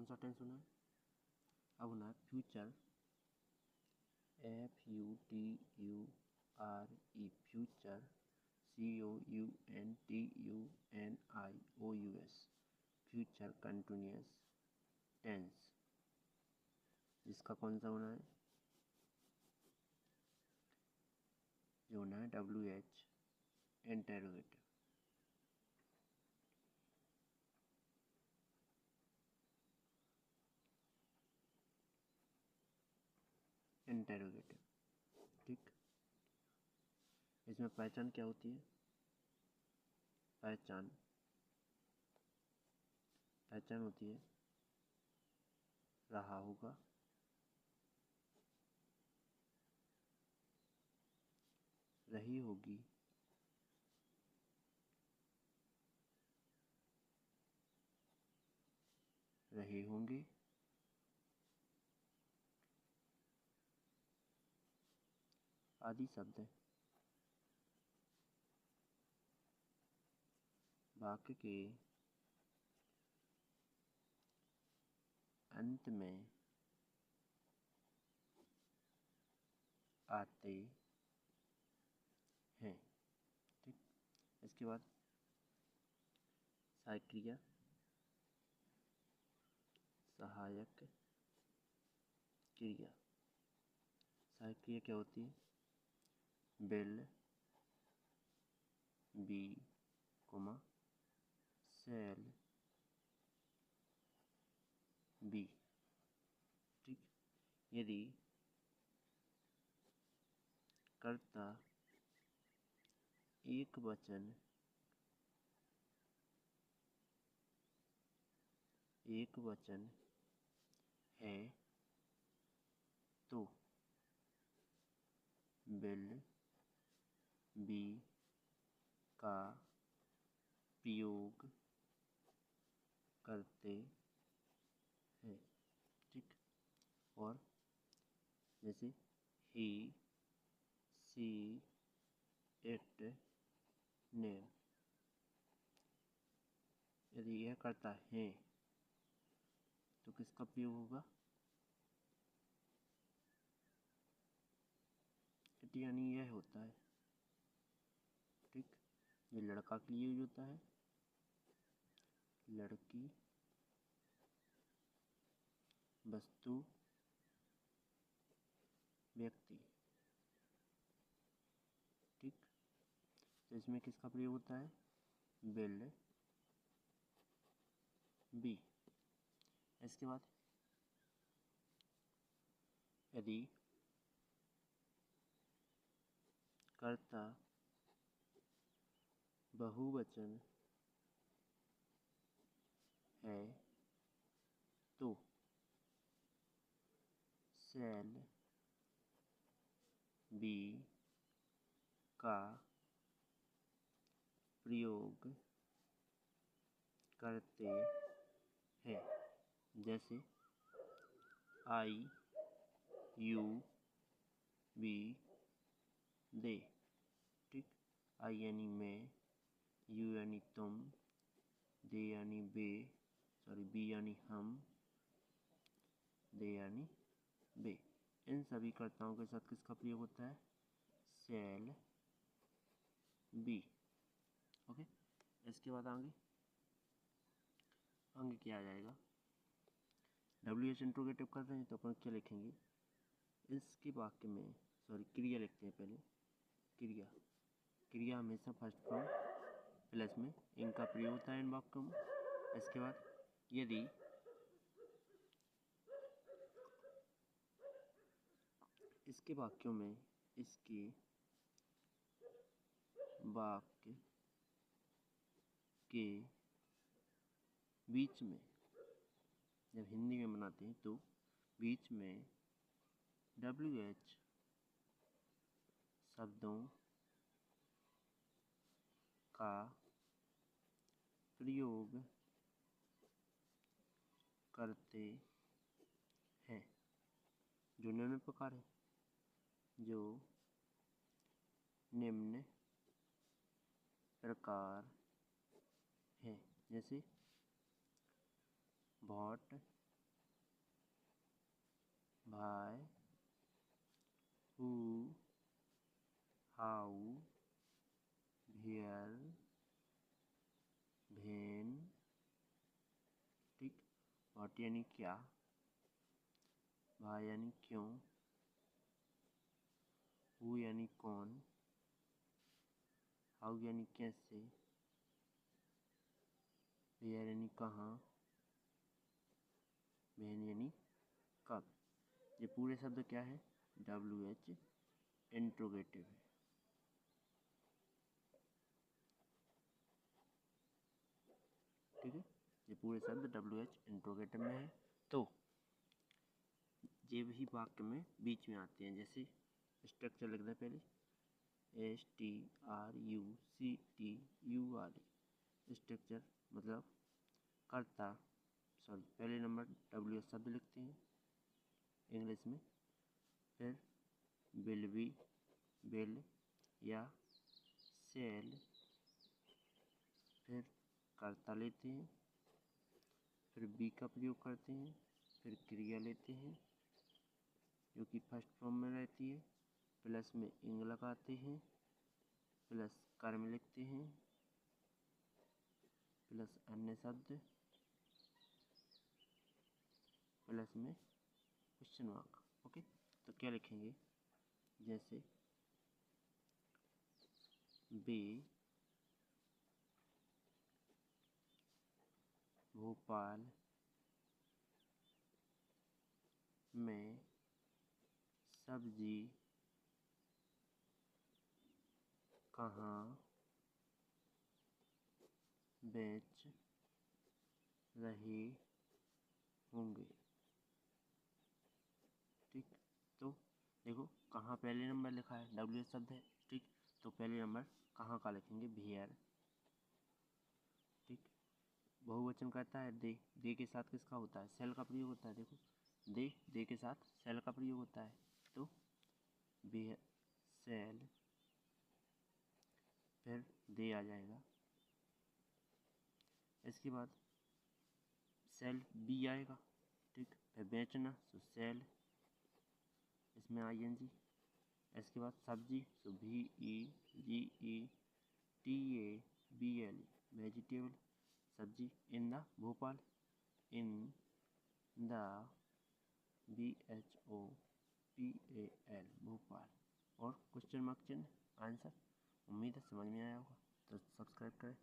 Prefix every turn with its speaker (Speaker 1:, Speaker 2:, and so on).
Speaker 1: कौन सा टेंस होना है? अब होना है future, FUTURE, future, COUNTUNIOUS, future continuous tense, जिसका कौन सा होना है? जो होना है WH इंटेरोगेटिव। इंटेरोगेटिव, ठीक। इसमें पहचान क्या होती है? पहचान होती है रहा होगा, रही होगी, रहे होंगे, आदि शब्द हैं। वाक्य के अंत में आते हैं, ठीक। इसके बाद सहायक क्रिया, सहायक क्रिया। सहायक क्रिया क्या होती है? विल, बी, शैल, बी, ठीक। यदि कर्ता एक वचन है तो विल, बी का प्रयोग करते हैं, ठीक। और जैसे ही, सी, इट, नेम, यदि यह करता है तो किसका प्रयोग होगा? इट यानी यह होता है, ठीक। ये लड़का के लिए यूज होता है, लड़की, वस्तु, व्यक्ति, ठीक। तो इसमें किसका प्रयोग होता है? Will, be. इसके बाद यदि कर्ता बहुवचन है तो शैल, बी का प्रयोग करते हैं। जैसे आई, यू, वी, दे, ठीक। आई यानी मैं, यू यानी तुम, दे यानी वे, बी यानी हम, दे यानी वे। इन सभी कर्ताओं के साथ किसका प्रयोग होता है? शैल, बी, ओके। इसके बाद आगे क्या आ जाएगा? WH इंट्रोगेटिव कर रहे हैं तो अपन क्या लिखेंगे? इसके वाक्य में क्रिया लिखते हैं पहले। क्रिया हमेशा फर्स्ट फॉर्म प्लस में इनका प्रयोग होता है इन वाक्यों में। इसके बाद यदि इसके वाक्यों में इसके वाक्य के बीच में, जब हिंदी में बनाते हैं तो बीच में WH शब्दों का प्रयोग करते हैं, जो निम्न प्रकार है, जो निम्न प्रकार है। जैसे व्हाट, भाई, हु, हाउ, वेयर, व्हेन, ठीक। व्हाट यानी क्या, भाई यानी क्यों, हु यानी कौन, हाउ यानी कैसे, वेयर यानी कहाँ, व्हेन यानी कब। ये पूरे शब्द क्या है, WH इंट्रोगेटिव है। ठीक है, ये पूरे शब्द WH इंट्रोगेटिव में है। तो ये वही वाक्य में बीच में आते हैं। जैसे स्ट्रक्चर लिख दें पहले, STRUCTUR, स्ट्रक्चर मतलब कर्ता, सॉरी पहले नंबर WH शब्द लिखते हैं इंग्लिश में, फिर विल बी, विल या सेल, फिर कर्ता लेते हैं, फिर बी का प्रयोग करते हैं, फिर क्रिया लेते हैं जो कि फर्स्ट फॉर्म में रहती है, प्लस में इंग लगाते हैं, प्लस कर्म लिखते हैं, प्लस अन्य शब्द, प्लस में क्वेश्चन मार्क। ओके, तो क्या लिखेंगे, जैसे वे भोपाल में सब्जी कहाँ बेच रहे होंगे। ठीक, तो देखो कहाँ पहले नंबर लिखा है, WH शब्द है। ठीक, तो पहले नंबर कहाँ का लिखेंगे, वेयर। ठीक, बहुवचन कहता है दे, दे के साथ किसका होता है, सेल का प्रयोग होता है। देखो दे, दे के साथ सेल का प्रयोग होता है, तो वेयर सेल, फिर दे आ जाएगा। इसके बाद सेल बी आएगा। ठीक, फिर बेचना तो सेल, इसमें ING। इसके बाद सब्जी तो VEGETABLE, वेजिटेबल, सब्जी in the Bhopal, in the BHOPAL, Bhopal, और क्वेश्चन मार्क चिन्ह आंसर। उम्मीद है समझ में आया होगा, तो सब्सक्राइब करें।